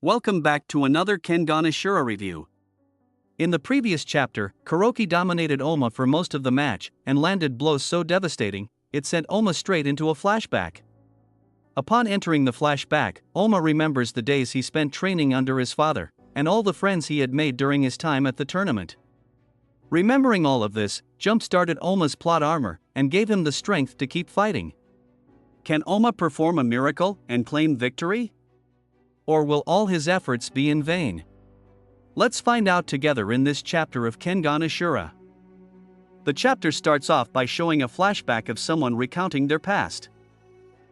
Welcome back to another Kengan Ashura review. In the previous chapter, Kuroki dominated Ohma for most of the match and landed blows so devastating, it sent Ohma straight into a flashback. Upon entering the flashback, Ohma remembers the days he spent training under his father, and all the friends he had made during his time at the tournament. Remembering all of this, jump-started Ohma's plot armor, and gave him the strength to keep fighting. Can Ohma perform a miracle and claim victory? Or will all his efforts be in vain? Let's find out together in this chapter of Kengan Ashura. The chapter starts off by showing a flashback of someone recounting their past.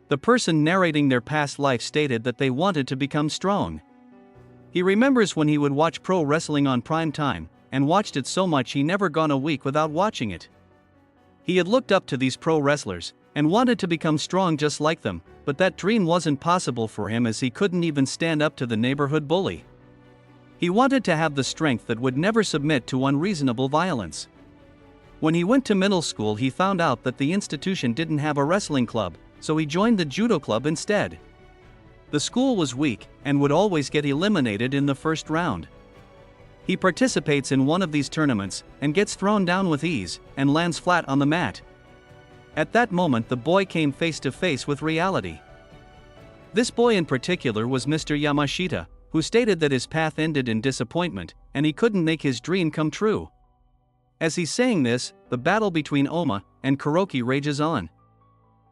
The person narrating their past life stated that they wanted to become strong. He remembers when he would watch pro wrestling on prime time, and watched it so much he never gone a week without watching it. He had looked up to these pro wrestlers, and wanted to become strong just like them, but that dream wasn't possible for him as he couldn't even stand up to the neighborhood bully. He wanted to have the strength that would never submit to unreasonable violence. When he went to middle school, he found out that the institution didn't have a wrestling club, so he joined the judo club instead. The school was weak, and would always get eliminated in the first round. He participates in one of these tournaments, and gets thrown down with ease, and lands flat on the mat. At that moment the boy came face to face with reality. This boy in particular was Mr. Yamashita, who stated that his path ended in disappointment, and he couldn't make his dream come true. As he's saying this, the battle between Ohma and Kuroki rages on.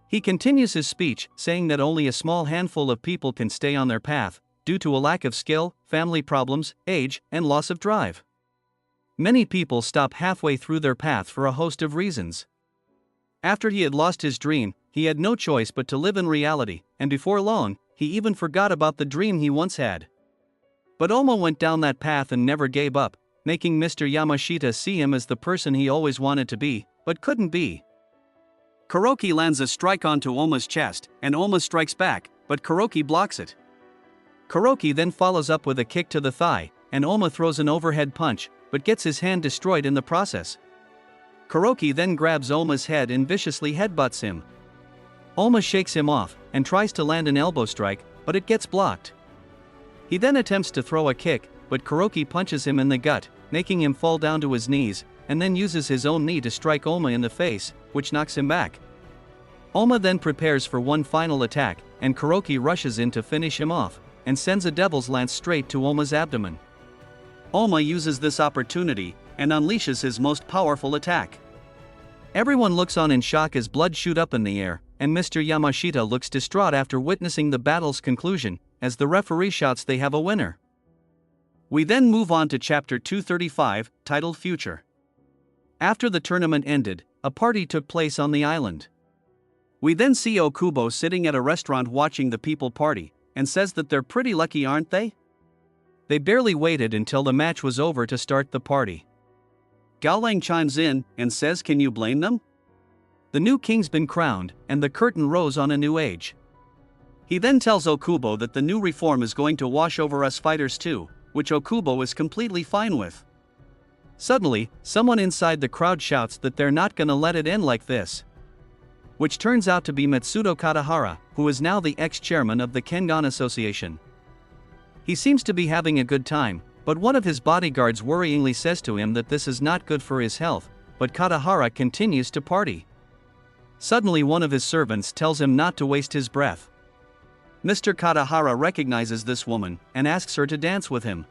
He continues his speech, saying that only a small handful of people can stay on their path, due to a lack of skill, family problems, age, and loss of drive. Many people stop halfway through their path for a host of reasons. After he had lost his dream, he had no choice but to live in reality, and before long, he even forgot about the dream he once had. But Ohma went down that path and never gave up, making Mr. Yamashita see him as the person he always wanted to be, but couldn't be. Kuroki lands a strike onto Ohma's chest, and Ohma strikes back, but Kuroki blocks it. Kuroki then follows up with a kick to the thigh, and Ohma throws an overhead punch, but gets his hand destroyed in the process. Kuroki then grabs Ohma's head and viciously headbutts him. Ohma shakes him off, and tries to land an elbow strike, but it gets blocked. He then attempts to throw a kick, but Kuroki punches him in the gut, making him fall down to his knees, and then uses his own knee to strike Ohma in the face, which knocks him back. Ohma then prepares for one final attack, and Kuroki rushes in to finish him off, and sends a devil's lance straight to Ohma's abdomen. Ohma uses this opportunity, and unleashes his most powerful attack. Everyone looks on in shock as blood shoot up in the air, and Mr. Yamashita looks distraught after witnessing the battle's conclusion, as the referee shouts they have a winner. We then move on to chapter 235, titled Future. After the tournament ended, a party took place on the island. We then see Okubo sitting at a restaurant watching the people party, and says that they're pretty lucky, aren't they? They barely waited until the match was over to start the party. Gaolang chimes in and says, can you blame them? The new king's been crowned, and the curtain rose on a new age. He then tells Okubo that the new reform is going to wash over us fighters too, which Okubo is completely fine with. Suddenly, someone inside the crowd shouts that they're not gonna let it end like this. Which turns out to be Matsudo Katahara, who is now the ex-chairman of the Kengan Association. He seems to be having a good time, but one of his bodyguards worryingly says to him that this is not good for his health, but Katahara continues to party. Suddenly one of his servants tells him not to waste his breath. Mr. Katahara recognizes this woman, and asks her to dance with him.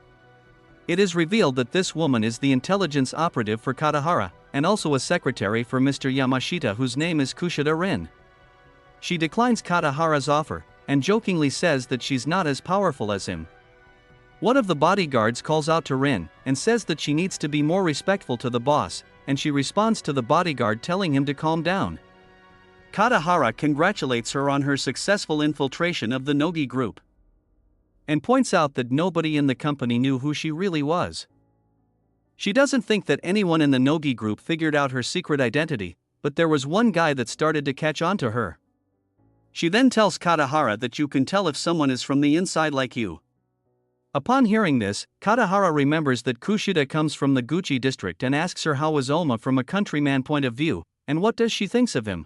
It is revealed that this woman is the intelligence operative for Katahara, and also a secretary for Mr. Yamashita whose name is Kushida Rin. She declines Katahara's offer, and jokingly says that she's not as powerful as him. One of the bodyguards calls out to Rin, and says that she needs to be more respectful to the boss, and she responds to the bodyguard telling him to calm down. Katahara congratulates her on her successful infiltration of the Nogi group, and points out that nobody in the company knew who she really was. She doesn't think that anyone in the Nogi group figured out her secret identity, but there was one guy that started to catch on to her. She then tells Katahara that you can tell if someone is from the inside like you. Upon hearing this, Katahara remembers that Kushida comes from the Gucci district and asks her how was Ohma from a countryman point of view, and what does she thinks of him.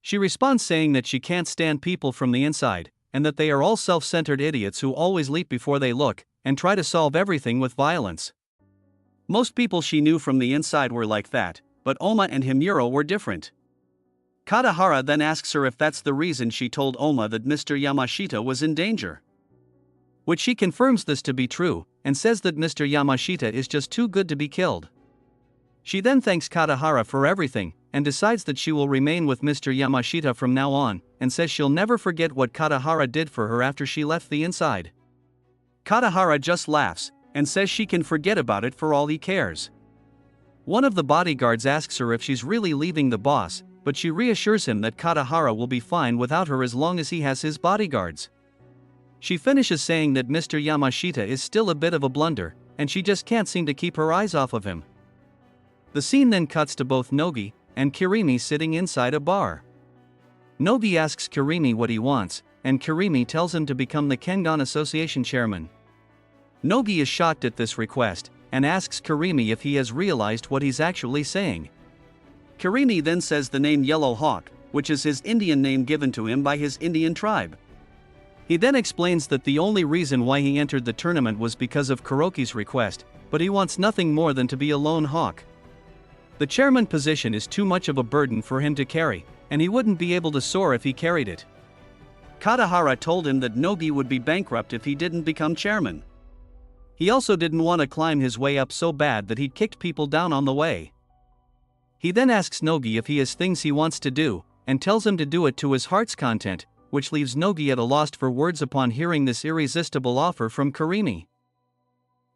She responds saying that she can't stand people from the inside, and that they are all self-centered idiots who always leap before they look, and try to solve everything with violence. Most people she knew from the inside were like that, but Ohma and Himuro were different. Katahara then asks her if that's the reason she told Ohma that Mr. Yamashita was in danger. Which she confirms this to be true, and says that Mr. Yamashita is just too good to be killed. She then thanks Katahara for everything, and decides that she will remain with Mr. Yamashita from now on, and says she'll never forget what Katahara did for her after she left the inside. Katahara just laughs, and says she can forget about it for all he cares. One of the bodyguards asks her if she's really leaving the boss, but she reassures him that Katahara will be fine without her as long as he has his bodyguards. She finishes saying that Mr. Yamashita is still a bit of a blunder, and she just can't seem to keep her eyes off of him. The scene then cuts to both Nogi and Kirimi sitting inside a bar. Nogi asks Kirimi what he wants, and Kirimi tells him to become the Kengan Association chairman. Nogi is shocked at this request, and asks Kirimi if he has realized what he's actually saying. Kirimi then says the name Yellow Hawk, which is his Indian name given to him by his Indian tribe. He then explains that the only reason why he entered the tournament was because of Kuroki's request, but he wants nothing more than to be a lone hawk. The chairman position is too much of a burden for him to carry, and he wouldn't be able to soar if he carried it. Katahara told him that Nogi would be bankrupt if he didn't become chairman. He also didn't want to climb his way up so bad that he'd kicked people down on the way. He then asks Nogi if he has things he wants to do, and tells him to do it to his heart's content, which leaves Nogi at a loss for words upon hearing this irresistible offer from Kirimi.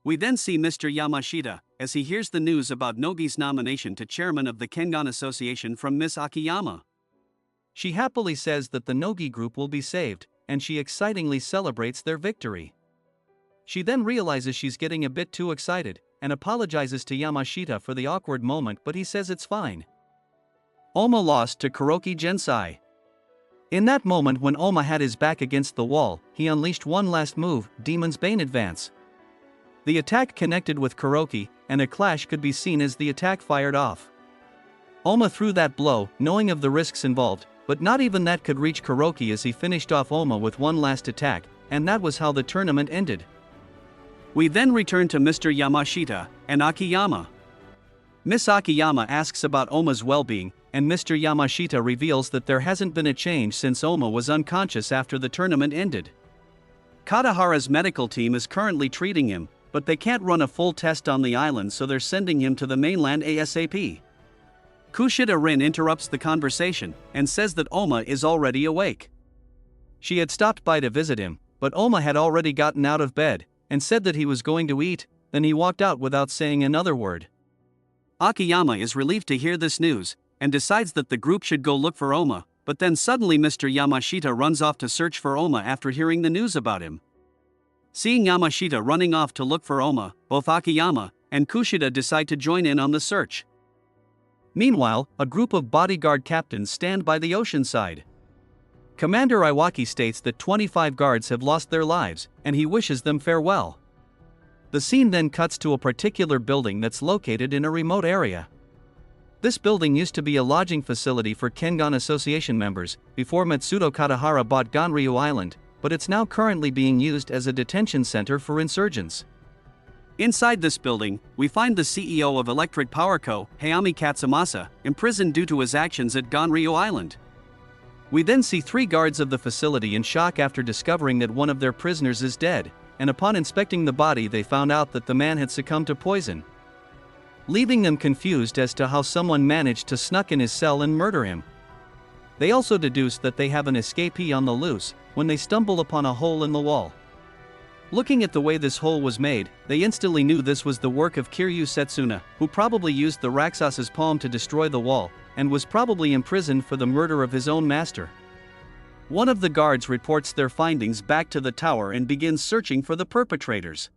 We then see Mr. Yamashita, as he hears the news about Nogi's nomination to chairman of the Kengan Association from Miss Akiyama. She happily says that the Nogi group will be saved, and she excitingly celebrates their victory. She then realizes she's getting a bit too excited, and apologizes to Yamashita for the awkward moment, but he says it's fine. Ohma lost to Kuroki Gensai. In that moment when Ohma had his back against the wall, he unleashed one last move, Demon's Bane Advance. The attack connected with Kuroki, and a clash could be seen as the attack fired off. Ohma threw that blow, knowing of the risks involved, but not even that could reach Kuroki as he finished off Ohma with one last attack, and that was how the tournament ended. We then return to Mr. Yamashita and Akiyama. Miss Akiyama asks about Ohma's well-being, and Mr. Yamashita reveals that there hasn't been a change since Ohma was unconscious after the tournament ended. Katahara's medical team is currently treating him, but they can't run a full test on the island, so they're sending him to the mainland ASAP. Kushida Rin interrupts the conversation and says that Ohma is already awake. She had stopped by to visit him, but Ohma had already gotten out of bed and said that he was going to eat, then he walked out without saying another word. Akiyama is relieved to hear this news, and decides that the group should go look for Ohma, but then suddenly Mr. Yamashita runs off to search for Ohma after hearing the news about him. Seeing Yamashita running off to look for Ohma, both Akiyama and Kushida decide to join in on the search. Meanwhile, a group of bodyguard captains stand by the ocean side. Commander Iwaki states that 25 guards have lost their lives, and he wishes them farewell. The scene then cuts to a particular building that's located in a remote area. This building used to be a lodging facility for Kengan Association members, before Matsudo Katahara bought Ganryu Island, but it's now currently being used as a detention center for insurgents. Inside this building, we find the CEO of Electric Power Co., Hayami Katsumasa, imprisoned due to his actions at Ganryu Island. We then see 3 guards of the facility in shock after discovering that one of their prisoners is dead, and upon inspecting the body they found out that the man had succumbed to poison, leaving them confused as to how someone managed to sneak in his cell and murder him. They also deduce that they have an escapee on the loose, when they stumble upon a hole in the wall. Looking at the way this hole was made, they instantly knew this was the work of Kiryu Setsuna, who probably used the Raksas's palm to destroy the wall, and was probably imprisoned for the murder of his own master. One of the guards reports their findings back to the tower and begins searching for the perpetrators.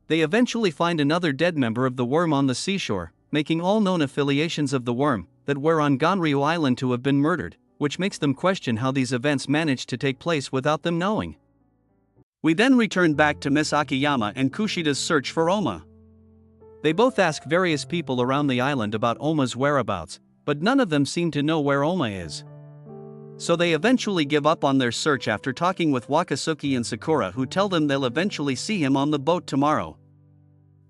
They eventually find another dead member of the worm on the seashore, making all known affiliations of the worm that were on Ganryu Island to have been murdered, which makes them question how these events managed to take place without them knowing. We then return back to Miss Akiyama and Kushida's search for Ohma. They both ask various people around the island about Ohma's whereabouts, but none of them seem to know where Ohma is. So they eventually give up on their search after talking with Wakasuki and Sakura, who tell them they'll eventually see him on the boat tomorrow.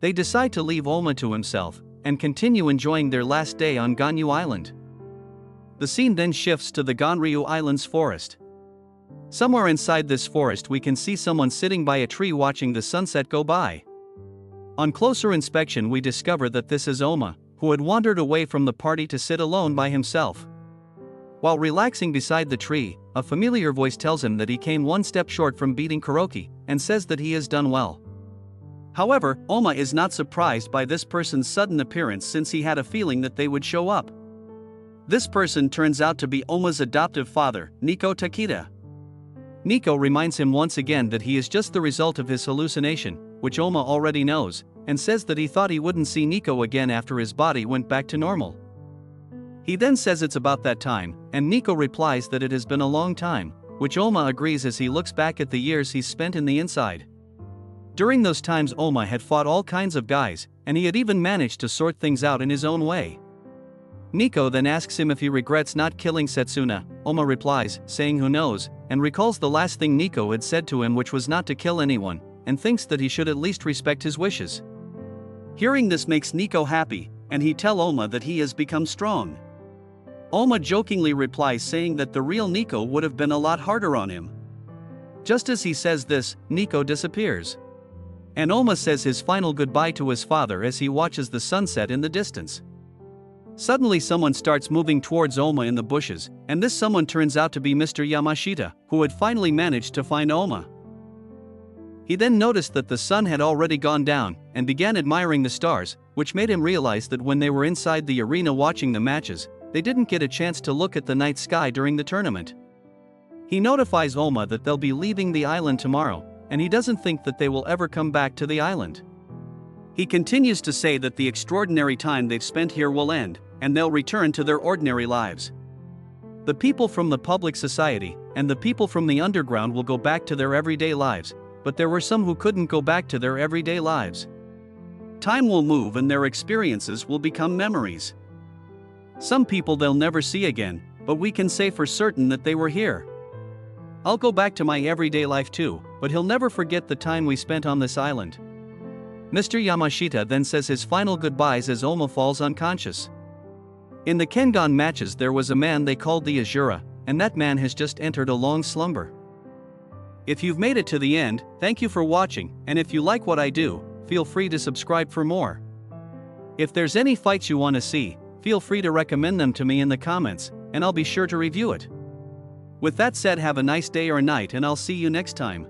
They decide to leave Ohma to himself and continue enjoying their last day on Ganyu Island. The scene then shifts to the Ganryu Island's forest. Somewhere inside this forest we can see someone sitting by a tree watching the sunset go by. On closer inspection we discover that this is Ohma, who had wandered away from the party to sit alone by himself. While relaxing beside the tree, a familiar voice tells him that he came one step short from beating Kuroki, and says that he has done well. However, Ohma is not surprised by this person's sudden appearance, since he had a feeling that they would show up. This person turns out to be Ohma's adoptive father, Nico Tokita. Nico reminds him once again that he is just the result of his hallucination, which Ohma already knows, and says that he thought he wouldn't see Nico again after his body went back to normal. He then says it's about that time, and Nico replies that it has been a long time, which Ohma agrees as he looks back at the years he's spent in the inside. During those times Ohma had fought all kinds of guys, and he had even managed to sort things out in his own way. Nico then asks him if he regrets not killing Setsuna. Ohma replies, saying who knows, and recalls the last thing Nico had said to him, which was not to kill anyone, and thinks that he should at least respect his wishes. Hearing this makes Nico happy, and he tells Ohma that he has become strong. Ohma jokingly replies, saying that the real Nico would have been a lot harder on him. Just as he says this, Nico disappears. And Ohma says his final goodbye to his father as he watches the sunset in the distance. Suddenly someone starts moving towards Ohma in the bushes, and this someone turns out to be Mr. Yamashita, who had finally managed to find Ohma. He then noticed that the sun had already gone down, and began admiring the stars, which made him realize that when they were inside the arena watching the matches, they didn't get a chance to look at the night sky during the tournament. He notifies Ohma that they'll be leaving the island tomorrow, and he doesn't think that they will ever come back to the island. He continues to say that the extraordinary time they've spent here will end, and they'll return to their ordinary lives. The people from the public society and the people from the underground will go back to their everyday lives, but there were some who couldn't go back to their everyday lives. Time will move and their experiences will become memories. Some people they'll never see again, but we can say for certain that they were here. I'll go back to my everyday life too, but he'll never forget the time we spent on this island. Mr. Yamashita then says his final goodbyes as Ohma falls unconscious. In the Kengan matches there was a man they called the Ashura, and that man has just entered a long slumber. If you've made it to the end, thank you for watching, and if you like what I do, feel free to subscribe for more. If there's any fights you want to see, feel free to recommend them to me in the comments, and I'll be sure to review it. With that said, have a nice day or night, and I'll see you next time.